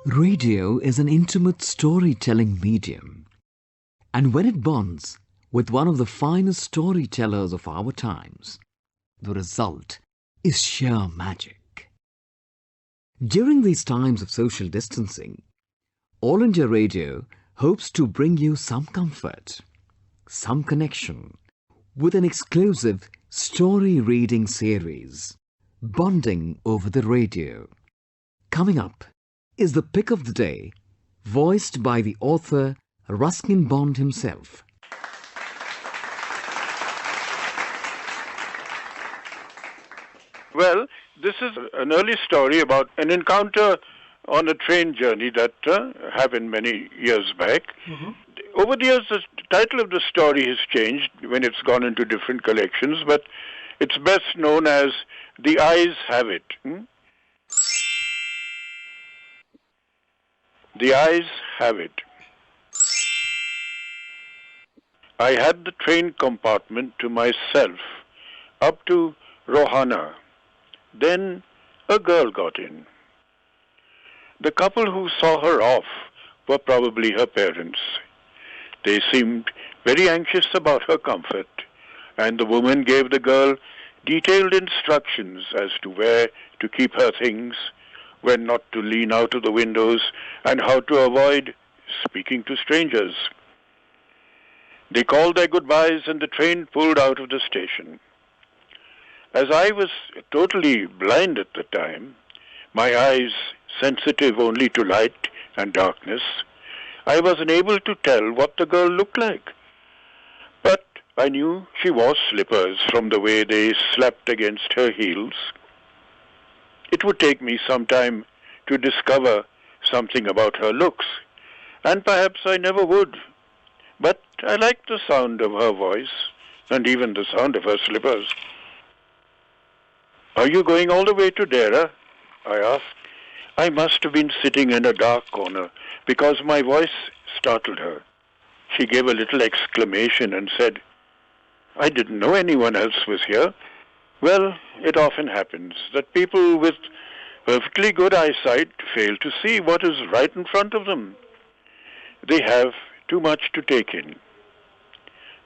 Radio is an intimate storytelling medium, and when it bonds with one of the finest storytellers of our times, the result is sheer magic. During these times of social distancing, All India Radio hopes to bring you some comfort, some connection, with an exclusive story reading series, Bonding over the Radio. Coming up is the pick of the day, voiced by the author Ruskin Bond himself. Well, this is an early story about an encounter on a train journey that happened many years back. Over the years, the title of the story has changed when it's gone into different collections, but it's best known as The Eyes Have It. The Eyes Have It. I had the train compartment to myself up to Rohana. Then a girl got in. The couple who saw her off were probably her parents. They seemed very anxious about her comfort, and the woman gave the girl detailed instructions as to where to keep her things, when not to lean out of the windows, and how to avoid speaking to strangers. They called their goodbyes and the train pulled out of the station. As I was totally blind at the time, my eyes sensitive only to light and darkness, I was unable to tell what the girl looked like. But I knew she wore slippers from the way they slapped against her heels. It would take me some time to discover something about her looks, and perhaps I never would. But I liked the sound of her voice, and even the sound of her slippers. "Are you going all the way to Dera?" I asked. I must have been sitting in a dark corner, because my voice startled her. She gave a little exclamation and said, "I didn't know anyone else was here." Well, it often happens that people with perfectly good eyesight fail to see what is right in front of them. They have too much to take in.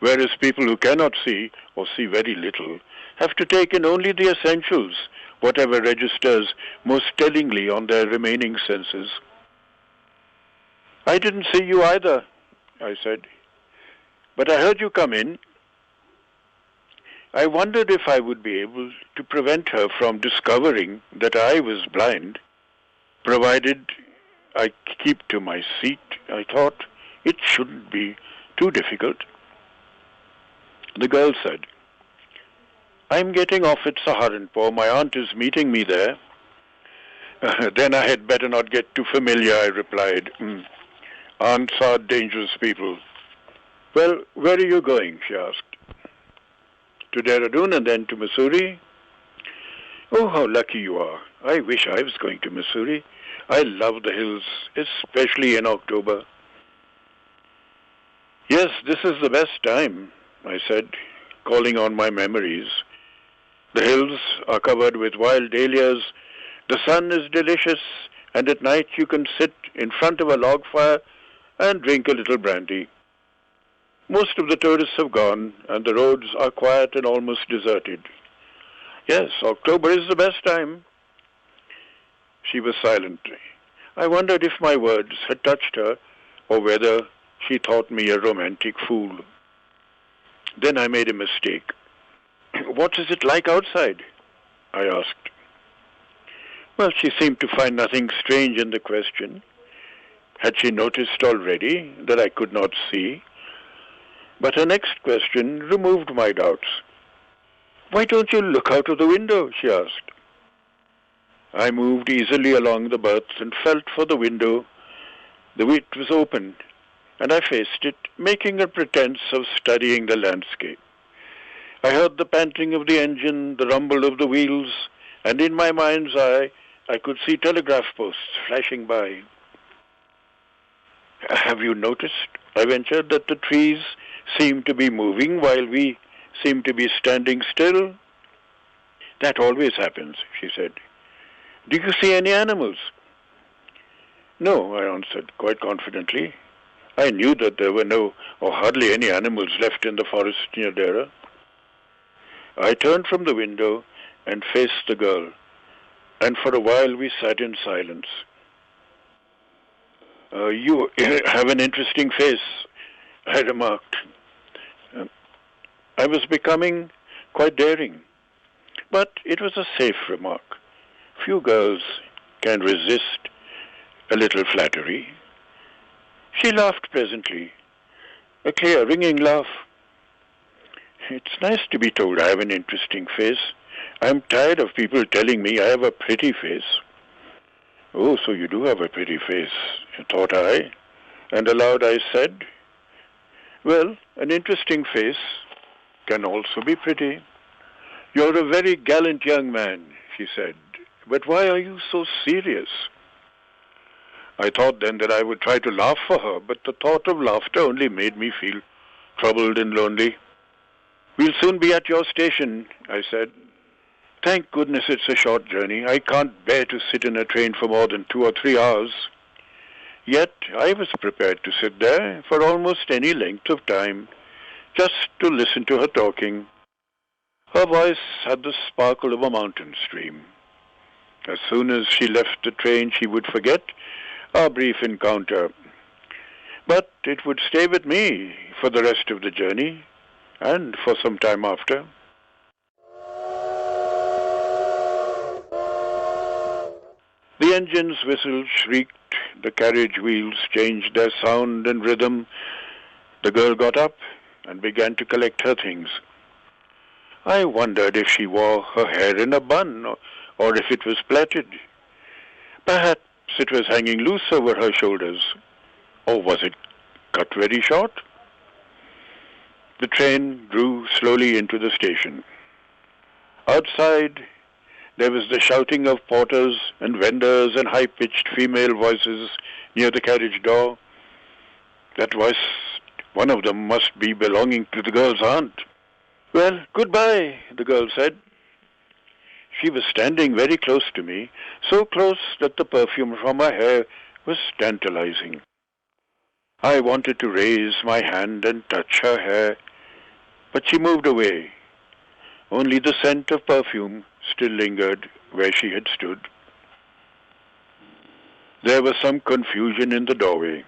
Whereas people who cannot see, or see very little, have to take in only the essentials, whatever registers most tellingly on their remaining senses. "I didn't see you either," I said, "but I heard you come in." I wondered if I would be able to prevent her from discovering that I was blind, provided I keep to my seat. I thought it shouldn't be too difficult. The girl said, "I'm getting off at Saharanpur. My aunt is meeting me there." "Then I had better not get too familiar," I replied. "Aunts are dangerous people." "Well, where are you going?" she asked. "To Dehradun and then to Mussoorie." "Oh, how lucky you are. I wish I was going to Mussoorie. I love the hills, especially in October." "Yes, this is the best time," I said, calling on my memories. "The hills are covered with wild dahlias, the sun is delicious, and at night you can sit in front of a log fire and drink a little brandy. Most of the tourists have gone, and the roads are quiet and almost deserted. Yes, October is the best time." She was silent. I wondered if my words had touched her, or whether she thought me a romantic fool. Then I made a mistake. "What is it like outside?" I asked. Well, she seemed to find nothing strange in the question. Had she noticed already that I could not see? But her next question removed my doubts. "Why don't you look out of the window?" she asked. I moved easily along the berth and felt for the window. It was open, and I faced it, making a pretense of studying the landscape. I heard the panting of the engine, the rumble of the wheels, and in my mind's eye I could see telegraph posts flashing by. "Have you noticed," I ventured, "that the trees seem to be moving while we seem to be standing still?" " That always happens," she said. "Do you see any animals?" No, I answered quite confidently. I knew that there were no or hardly any animals left in the forest near Dera. I turned from the window and faced the girl, and for a while we sat in silence. You have an interesting face, I remarked. I was becoming quite daring, but it was a safe remark. Few girls can resist a little flattery. She laughed presently, a clear, ringing laugh. It's nice to be told I have an interesting face. I'm tired of people telling me I have a pretty face. Oh, so you do have a pretty face, thought I, and aloud I said, well, an interesting face can also be pretty. You're a very gallant young man, she said, but why are you so serious? I thought then that I would try to laugh for her, but the thought of laughter only made me feel troubled and lonely. We'll soon be at your station, I said. Thank goodness it's a short journey. I can't bear to sit in a train for more than 2 or 3 hours. Yet I was prepared to sit there for almost any length of time, just to listen to her talking. Her voice had the sparkle of a mountain stream. As soon as she left the train, she would forget our brief encounter. But it would stay with me for the rest of the journey and for some time after. The engines whistled, shrieked, the carriage wheels changed their sound and rhythm. The girl got up and began to collect her things. I wondered if she wore her hair in a bun or if it was plaited. Perhaps it was hanging loose over her shoulders. Or was it cut very short? The train drew slowly into the station. Outside, there was the shouting of porters and vendors and high-pitched female voices near the carriage door. That voice, one of them must be belonging to the girl's aunt. Well, goodbye, the girl said. She was standing very close to me, so close that the perfume from her hair was tantalizing. I wanted to raise my hand and touch her hair, but she moved away. Only the scent of perfume still lingered where she had stood. There was some confusion in the doorway.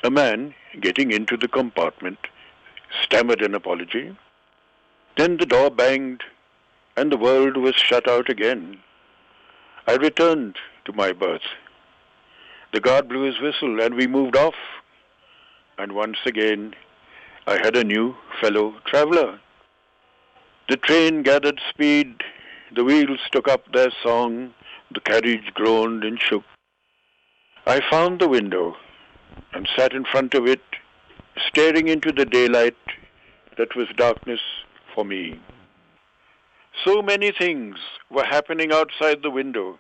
A man, getting into the compartment, stammered an apology. Then the door banged, and the world was shut out again. I returned to my berth. The guard blew his whistle, and we moved off. And once again, I had a new fellow traveler. The train gathered speed, the wheels took up their song, the carriage groaned and shook. I found the window and sat in front of it, staring into the daylight that was darkness for me. So many things were happening outside the window.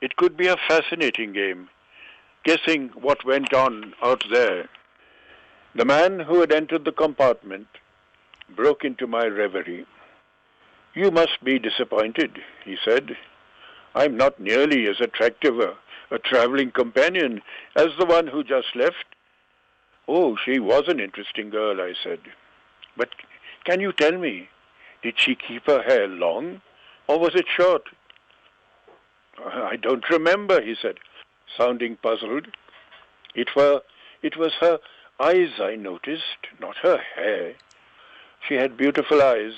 It could be a fascinating game, guessing what went on out there. The man who had entered the compartment broke into my reverie. You must be disappointed, he said. I'm not nearly as attractive a traveling companion as the one who just left. Oh, she was an interesting girl, I said. But can you tell me, did she keep her hair long or was it short? I don't remember, he said, sounding puzzled. It was her eyes I noticed, not her hair. She had beautiful eyes,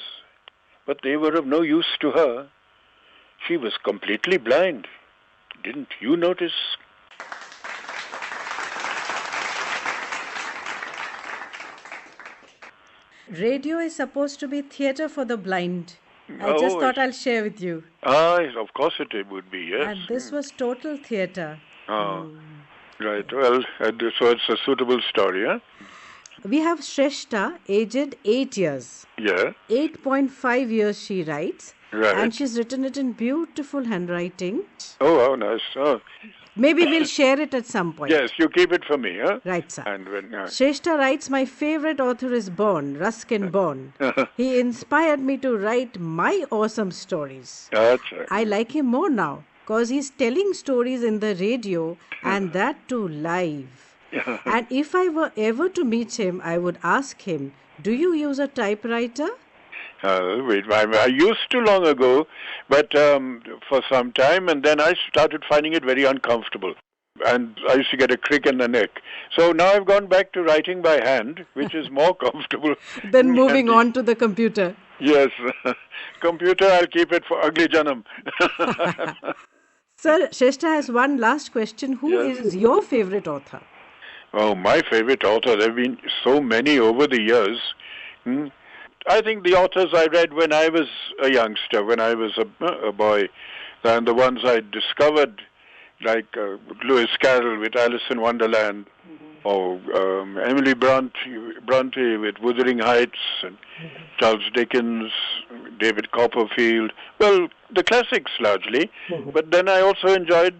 but they were of no use to her. She was completely blind. Didn't you notice? Radio is supposed to be theatre for the blind. I just thought I'll share with you. Of course it would be, yes. And this was total theatre. Right. Well, so it's a suitable story, huh? We have Shrestha, aged 8 years. Yeah. 8.5 years she writes. Right. And she's written it in beautiful handwriting. Oh, how nice. Oh. Maybe we'll share it at some point. Yes, you keep it for me, huh? Right, sir. And when, Shrestha writes, my favorite author is Bond, Ruskin Bond. He inspired me to write my awesome stories. That's right. I like him more now. because he's telling stories in the radio and that too live. And if I were ever to meet him, I would ask him, do you use a typewriter? I used to long ago, but for some time, and then I started finding it very uncomfortable. And I used to get a crick in the neck. So now I've gone back to writing by hand, which is more comfortable. Then moving on to the computer. Yes. Computer, I'll keep it for ugly janam. Sir, Shrestha has one last question. Who is your favorite author? Oh, my favorite author. There have been so many over the years. I think the authors I read when I was a youngster, when I was a boy, and the ones I discovered, like Lewis Carroll with Alice in Wonderland, or Emily Bronte with Wuthering Heights, and Charles Dickens, David Copperfield. Well, the classics largely. But then I also enjoyed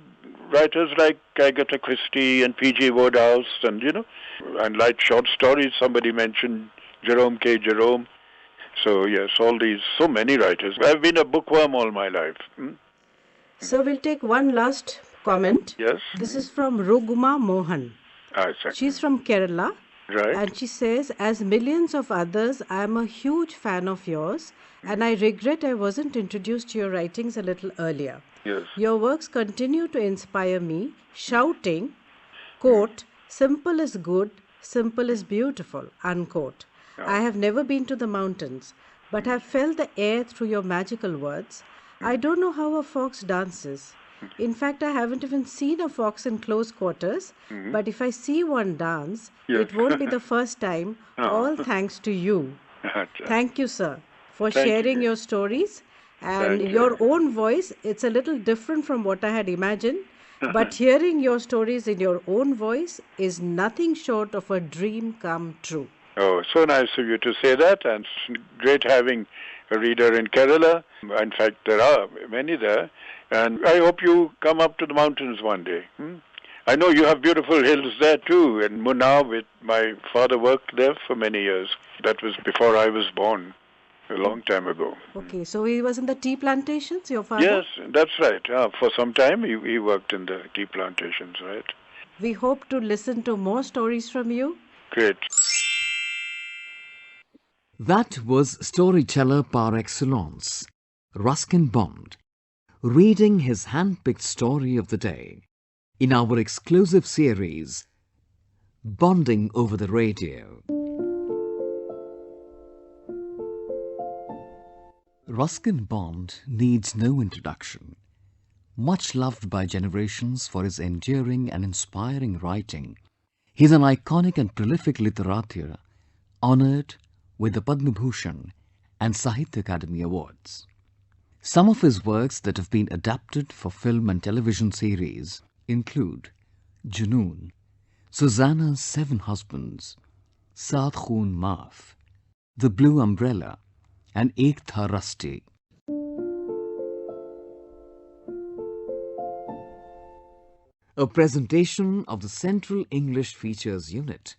writers like Agatha Christie and P.G. Wodehouse, and and light short stories. Somebody mentioned Jerome K. Jerome. So yes, so many writers. I've been a bookworm all my life. So we'll take one last comment. Yes. This is from Roguma Mohan. She's from Kerala. Right. And she says, as millions of others, I am a huge fan of yours, and I regret I wasn't introduced to your writings a little earlier. Yes. Your works continue to inspire me, shouting, quote, simple is good, simple is beautiful, unquote. I have never been to the mountains, but have felt the air through your magical words. I don't know how a fox dances. In fact, I haven't even seen a fox in close quarters, but if I see one dance, it won't be the first time, all thanks to you. Thank you, sir, for sharing your stories and your own voice. It's a little different from what I had imagined, but hearing your stories in your own voice is nothing short of a dream come true. Oh, so nice of you to say that, and it's great having a reader in Kerala. In fact, there are many there, and I hope you come up to the mountains one day. I know you have beautiful hills there too, and Munnar, my father worked there for many years. That was before I was born, a long time ago. Okay, so he was in the tea plantations, your father? Yes, that's right. For some time he worked in the tea plantations, right? We hope to listen to more stories from you. Great. That was storyteller par excellence, Ruskin Bond, reading his hand-picked story of the day in our exclusive series, Bonding Over the Radio. Ruskin Bond needs no introduction. Much loved by generations for his enduring and inspiring writing, he's an iconic and prolific literateur, honoured with the Padma Bhushan and Sahitya Akademi Awards. Some of his works that have been adapted for film and television series include Junoon, Susanna's 7 Husbands, Saat Khoon Maaf, The Blue Umbrella, and Ek Tha Rusty. A presentation of the Central English Features Unit.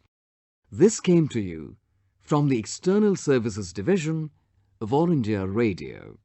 This came to you from the External Services Division of All India Radio.